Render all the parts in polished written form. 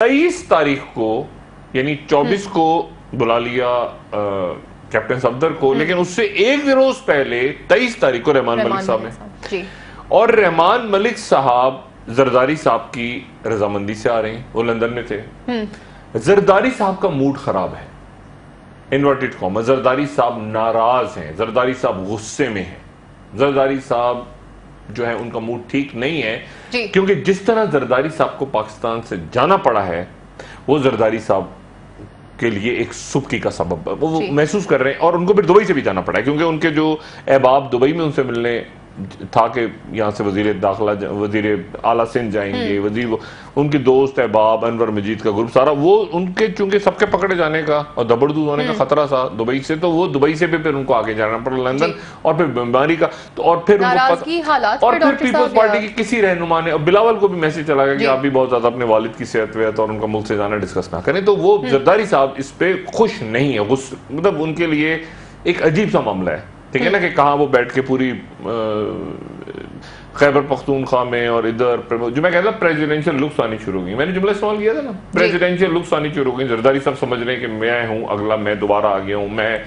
23 तारीख को यानी 24 को बुला लिया कैप्टन सफदर को, लेकिन उससे एक रोज पहले 23 तारीख को रहमान मलिक साहब ने, और रहमान मलिक साहब जरदारी साहब की रजामंदी से आ रहे हैं, वो लंदन में थे। जरदारी साहब का मूड खराब है, इन्वर्टेड कॉमा, जरदारी साहब नाराज हैं, जरदारी साहब गुस्से में हैं, जरदारी साहब जो है उनका मूड ठीक नहीं है, क्योंकि जिस तरह जरदारी साहब को पाकिस्तान से जाना पड़ा है वो जरदारी साहब के लिए एक सुबकी का सबब वो महसूस कर रहे हैं। और उनको फिर दुबई से भी जाना पड़ा है, क्योंकि उनके जो अहबाब दुबई में उनसे मिलने था कि यहाँ से वजीर दाखिला, वजीर आला सिंध जाएंगे, वजीर, उनके दोस्त अहबाब, अनवर मजीद का ग्रुप सारा, वो उनके चूंकि सबके पकड़े जाने का और दबड़दूज होने का खतरा था दुबई से, तो वो दुबई से भी फिर उनको आगे जाना पड़ा लंदन, और फिर बीमारी का तो, और फिर और फिर पीपल्स पार्टी की किसी रहनुमा ने, बिलावल को भी मैसेज चला गया कि आप भी बहुत ज्यादा अपने वालिद की सेहत वेहत और उनका मुल्क से जाना डिस्कस ना करें, तो वो जरदारी साहब इस पे खुश नहीं है, मतलब उनके लिए एक अजीब सा मामला है, ठीक है ना, कि कहाँ वो बैठ के पूरी खैबर पख्तूनख्वा में और इधर जो मैं कहता प्रेसिडेंशियल लुक्स आनी शुरू हो गई, मैंने जुमला इस्तेमाल किया था ना, प्रेसिडेंशियल लुक्स आनी शुरू हो गई, जरदारी साहब समझ रहे हैं कि मैं हूं अगला, मैं दोबारा आ गया हूं मैं,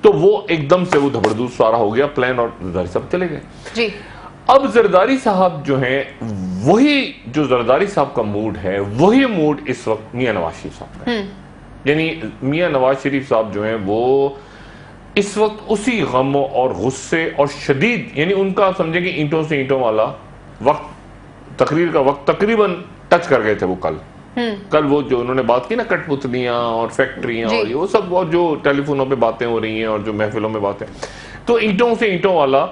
तो वो एकदम से वो धबड़दूज सारा हो गया प्लान, और जरदारी साहब चले गए। अब जरदारी साहब जो है, वही जो जरदारी साहब का मूड है, वही मूड इस वक्त मियां नवाज शरीफ साहब का है। यानी मियां नवाज शरीफ साहब जो है वो इस वक्त उसी गम और गुस्से और शदीद, यानी उनका समझे कि ईंटों से ईंटों वाला वक्त, तकरीर का वक्त तकरीबन टच कर गए थे वो कल वो जो उन्होंने बात की ना, कठपुतलियां और फैक्ट्रियां और वो सब, और जो टेलीफोनों पे बातें हो रही हैं और जो महफिलों में बातें, तो ईंटों से ईंटों वाला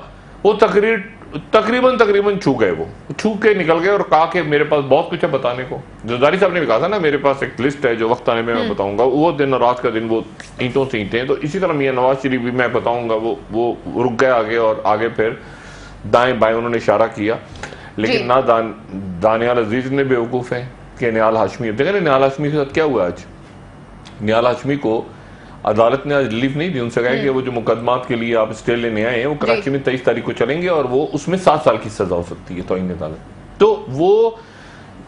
वो तकरीर तकरीबन छू गए, वो छू के निकल गए और कहा कि मेरे पास बहुत कुछ है बताने को। जरदारी साहब ने भी कहा था ना, मेरे पास एक लिस्ट है जो वक्त आने में मैं बताऊंगा, वो दिन और रात का दिन वो ईंटों से ईंटें। तो इसी तरह मियां नवाज शरीफ भी मैं बताऊंगा, वो रुक गए आगे, और आगे फिर दाएं बाएं उन्होंने इशारा किया, लेकिन ना दानियाल अजीज ने बेवकूफ है कि निहाल हाशमी, देखा निहाल हाशमी के साथ क्या हुआ आज, निहाल हाशमी को अदालत ने आज रिलीफ नहीं दी, उनसे कहा कि वो जो मुकदमात के लिए आप स्टे लेने आए हैं वो कराची में 23 तारीख को चलेंगे, और वो उसमें 7 साल की सजा हो सकती है तौहीन अदालत। तो वो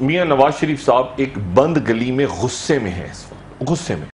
मियां नवाज शरीफ साहब एक बंद गली में गुस्से में है, इस वक्त गुस्से में।